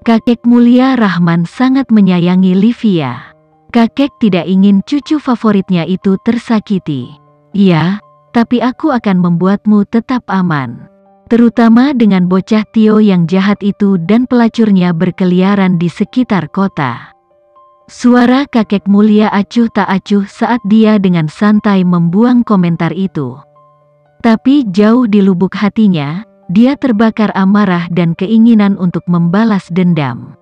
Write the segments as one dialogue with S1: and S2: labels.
S1: Kakek mulia Rahman sangat menyayangi Livia. Kakek tidak ingin cucu favoritnya itu tersakiti. Ya, tapi aku akan membuatmu tetap aman. Terutama dengan bocah Tio yang jahat itu dan pelacurnya berkeliaran di sekitar kota. Suara kakek mulia acuh tak acuh saat dia dengan santai membuang komentar itu. Tapi jauh di lubuk hatinya, dia terbakar amarah dan keinginan untuk membalas dendam.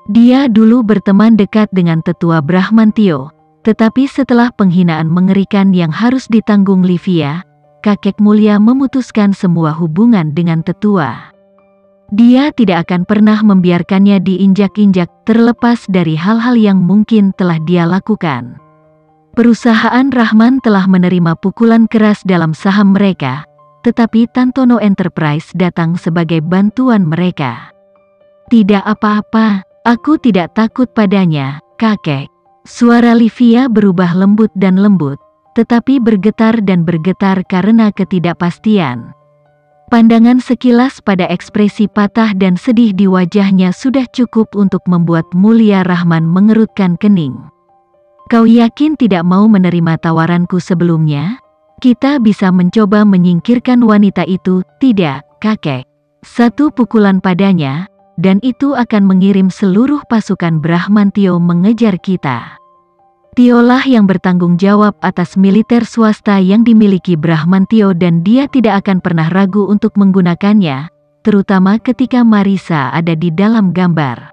S1: Dia dulu berteman dekat dengan tetua Brahman Tio, tetapi setelah penghinaan mengerikan yang harus ditanggung Livia, kakek mulia memutuskan semua hubungan dengan tetua. Dia tidak akan pernah membiarkannya diinjak-injak terlepas dari hal-hal yang mungkin telah dia lakukan. Perusahaan Rahman telah menerima pukulan keras dalam saham mereka, tetapi Tantono Enterprise datang sebagai bantuan mereka. Tidak apa-apa, aku tidak takut padanya, kakek. Suara Livia berubah lembut dan lembut, tetapi bergetar dan bergetar karena ketidakpastian. Pandangan sekilas pada ekspresi patah dan sedih di wajahnya sudah cukup untuk membuat mulia Rahman mengerutkan kening. Kau yakin tidak mau menerima tawaranku sebelumnya? Kita bisa mencoba menyingkirkan wanita itu, tidak, kakek. Satu pukulan padanya, dan itu akan mengirim seluruh pasukan Brahman Tio mengejar kita. Tiolah yang bertanggung jawab atas militer swasta yang dimiliki Brahman Tio dan dia tidak akan pernah ragu untuk menggunakannya, terutama ketika Marisa ada di dalam gambar.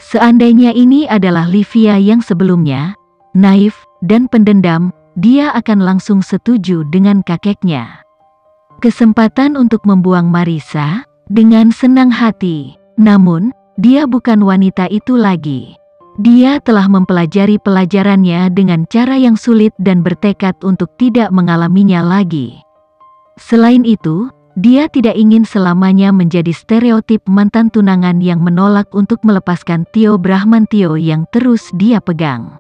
S1: Seandainya ini adalah Livia yang sebelumnya, naif, dan pendendam, dia akan langsung setuju dengan kakeknya. Kesempatan untuk membuang Marisa, dengan senang hati. Namun, dia bukan wanita itu lagi. Dia telah mempelajari pelajarannya dengan cara yang sulit dan bertekad untuk tidak mengalaminya lagi. Selain itu, dia tidak ingin selamanya menjadi stereotip mantan tunangan yang menolak untuk melepaskan Tio Brahman Tio yang terus dia pegang.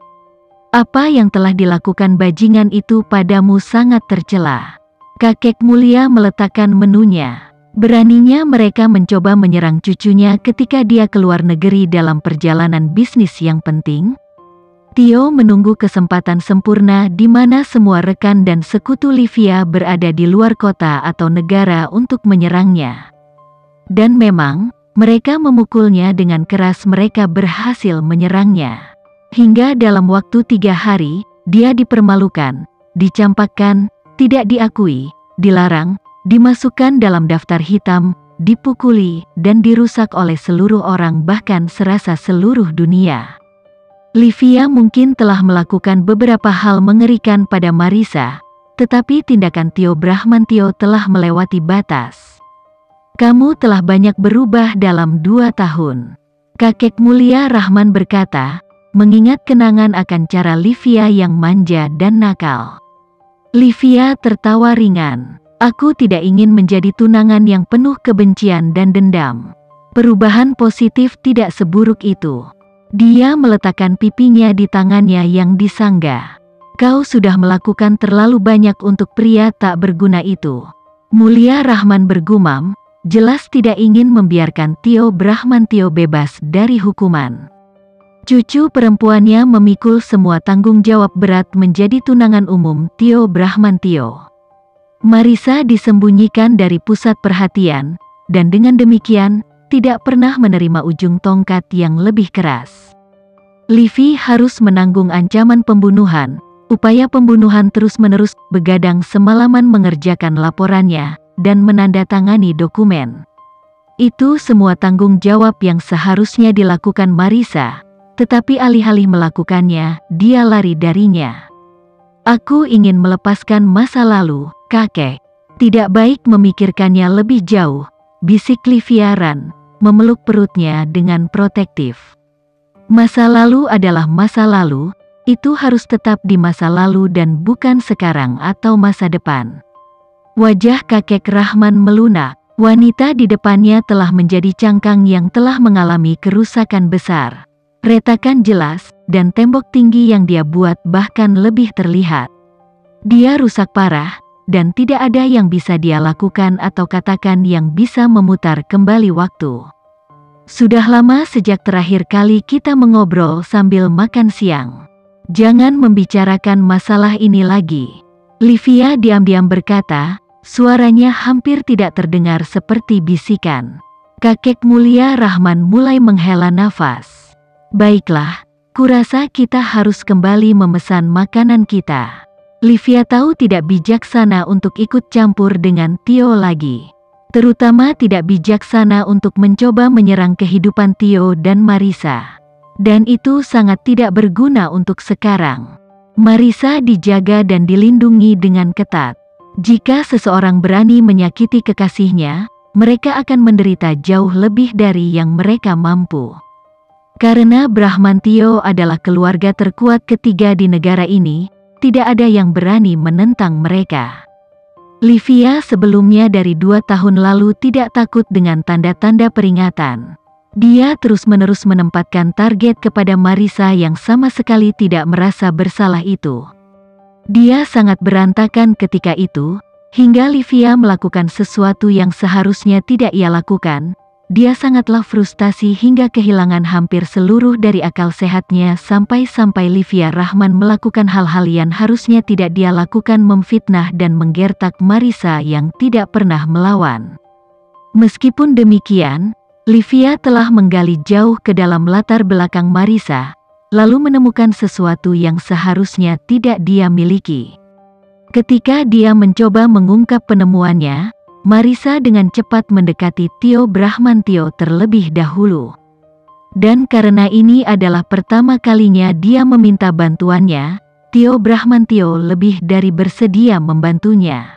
S1: Apa yang telah dilakukan bajingan itu padamu sangat tercela. Kakek mulia meletakkan menunya. Beraninya mereka mencoba menyerang cucunya ketika dia keluar negeri dalam perjalanan bisnis yang penting. Tio menunggu kesempatan sempurna di mana semua rekan dan sekutu Livia berada di luar kota atau negara untuk menyerangnya. Dan memang, mereka memukulnya dengan keras. Mereka berhasil menyerangnya. Hingga dalam waktu 3 hari, dia dipermalukan, dicampakkan, tidak diakui, dilarang, dimasukkan dalam daftar hitam, dipukuli, dan dirusak oleh seluruh orang bahkan serasa seluruh dunia. Livia mungkin telah melakukan beberapa hal mengerikan pada Marisa, tetapi tindakan Tio Brahman Tio telah melewati batas. Kamu telah banyak berubah dalam 2 tahun. Kakek mulia Rahman berkata, mengingat kenangan akan cara Livia yang manja dan nakal. Livia tertawa ringan. Aku tidak ingin menjadi tunangan yang penuh kebencian dan dendam. Perubahan positif tidak seburuk itu. Dia meletakkan pipinya di tangannya yang disangga. Kau sudah melakukan terlalu banyak untuk pria tak berguna itu. Mulia Rahman bergumam, jelas tidak ingin membiarkan Tio Brahman Tio bebas dari hukuman. Cucu perempuannya memikul semua tanggung jawab berat menjadi tunangan umum Tio Brahman Tio. Marisa disembunyikan dari pusat perhatian, dan dengan demikian, tidak pernah menerima ujung tongkat yang lebih keras. Livy harus menanggung ancaman pembunuhan, upaya pembunuhan terus-menerus, begadang semalaman mengerjakan laporannya, dan menandatangani dokumen. Itu semua tanggung jawab yang seharusnya dilakukan Marisa. Tetapi alih-alih melakukannya, dia lari darinya. Aku ingin melepaskan masa lalu, kakek. Tidak baik memikirkannya lebih jauh, bisik Livia Ran, memeluk perutnya dengan protektif. Masa lalu adalah masa lalu, itu harus tetap di masa lalu dan bukan sekarang atau masa depan. Wajah kakek Rahman melunak, wanita di depannya telah menjadi cangkang yang telah mengalami kerusakan besar. Retakan jelas, dan tembok tinggi yang dia buat bahkan lebih terlihat. Dia rusak parah, dan tidak ada yang bisa dia lakukan atau katakan yang bisa memutar kembali waktu. Sudah lama sejak terakhir kali kita mengobrol sambil makan siang. Jangan membicarakan masalah ini lagi. Livia diam-diam berkata, suaranya hampir tidak terdengar seperti bisikan. Kakek mulia Rahman mulai menghela nafas. Baiklah, kurasa kita harus kembali memesan makanan kita. Livia tahu tidak bijaksana untuk ikut campur dengan Tio lagi. Terutama tidak bijaksana untuk mencoba menyerang kehidupan Tio dan Marisa. Dan itu sangat tidak berguna untuk sekarang. Marisa dijaga dan dilindungi dengan ketat. Jika seseorang berani menyakiti kekasihnya, mereka akan menderita jauh lebih dari yang mereka mampu. Karena Bramantio adalah keluarga terkuat ketiga di negara ini, tidak ada yang berani menentang mereka. Livia sebelumnya dari 2 tahun lalu tidak takut dengan tanda-tanda peringatan. Dia terus-menerus menempatkan target kepada Marisa yang sama sekali tidak merasa bersalah itu. Dia sangat berantakan ketika itu, hingga Livia melakukan sesuatu yang seharusnya tidak ia lakukan. Dia sangatlah frustasi hingga kehilangan hampir seluruh dari akal sehatnya sampai-sampai Livia Rahman melakukan hal-hal yang harusnya tidak dia lakukan, memfitnah dan menggertak Marisa yang tidak pernah melawan. Meskipun demikian, Livia telah menggali jauh ke dalam latar belakang Marisa, lalu menemukan sesuatu yang seharusnya tidak dia miliki. Ketika dia mencoba mengungkap penemuannya, Marisa dengan cepat mendekati Tio Bramantio terlebih dahulu. Dan karena ini adalah pertama kalinya dia meminta bantuannya, Tio Bramantio lebih dari bersedia membantunya.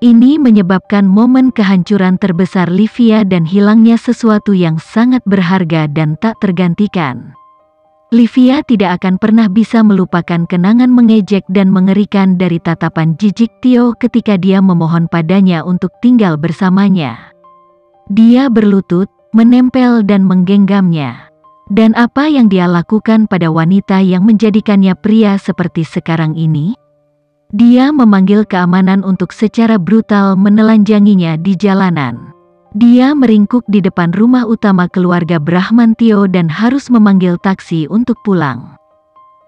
S1: Ini menyebabkan momen kehancuran terbesar Livia dan hilangnya sesuatu yang sangat berharga dan tak tergantikan. Livia tidak akan pernah bisa melupakan kenangan mengejek dan mengerikan dari tatapan jijik Tio ketika dia memohon padanya untuk tinggal bersamanya. Dia berlutut, menempel dan menggenggamnya. Dan apa yang dia lakukan pada wanita yang menjadikannya pria seperti sekarang ini? Dia memanggil keamanan untuk secara brutal menelanjanginya di jalanan. Dia meringkuk di depan rumah utama keluarga Bramantio dan harus memanggil taksi untuk pulang.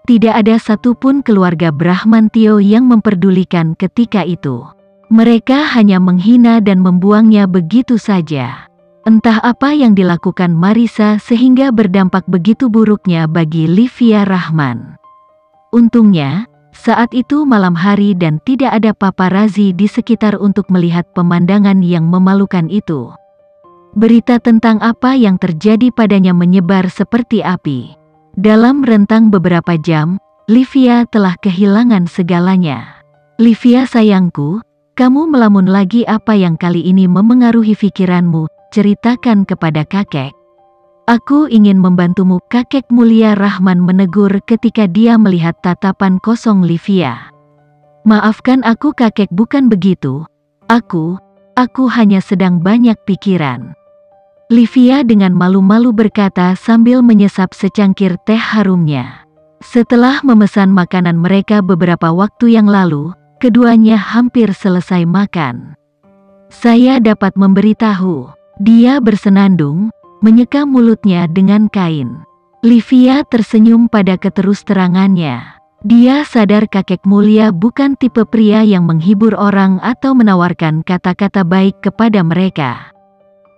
S1: Tidak ada satupun keluarga Bramantio yang memperdulikan ketika itu. Mereka hanya menghina dan membuangnya begitu saja. Entah apa yang dilakukan Marisa sehingga berdampak begitu buruknya bagi Livia Rahman. Untungnya, saat itu malam hari dan tidak ada paparazi di sekitar untuk melihat pemandangan yang memalukan itu. Berita tentang apa yang terjadi padanya menyebar seperti api. Dalam rentang beberapa jam, Livia telah kehilangan segalanya. Livia sayangku, kamu melamun lagi. Apa yang kali ini memengaruhi pikiranmu? Ceritakan kepada kakek. Aku ingin membantumu. Kakek mulia Rahman menegur ketika dia melihat tatapan kosong Livia. Maafkan aku kakek, bukan begitu. Aku hanya sedang banyak pikiran. Livia dengan malu-malu berkata sambil menyesap secangkir teh harumnya. Setelah memesan makanan mereka beberapa waktu yang lalu, keduanya hampir selesai makan. Saya dapat memberitahu, dia bersenandung, menyeka mulutnya dengan kain. Livia tersenyum pada keterus-terangannya. Dia sadar kakek mulia bukan tipe pria yang menghibur orang atau menawarkan kata-kata baik kepada mereka.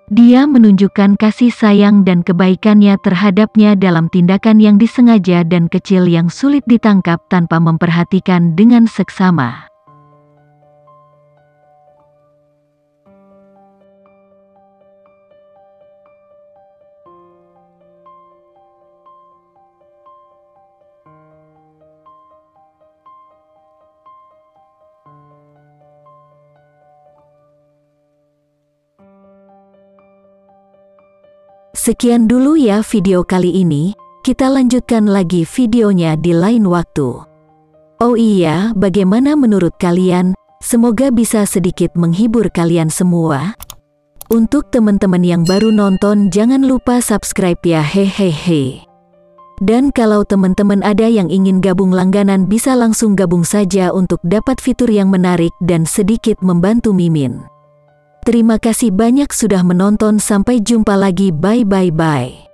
S1: Dia menunjukkan kasih sayang dan kebaikannya terhadapnya dalam tindakan yang disengaja dan kecil yang sulit ditangkap tanpa memperhatikan dengan seksama. Sekian dulu ya video kali ini, kita lanjutkan lagi videonya di lain waktu. Oh iya, bagaimana menurut kalian? Semoga bisa sedikit menghibur kalian semua. Untuk teman-teman yang baru nonton jangan lupa subscribe ya, hehehe. Dan kalau teman-teman ada yang ingin gabung langganan bisa langsung gabung saja untuk dapat fitur yang menarik dan sedikit membantu Mimin. Terima kasih banyak sudah menonton, sampai jumpa lagi, bye bye bye.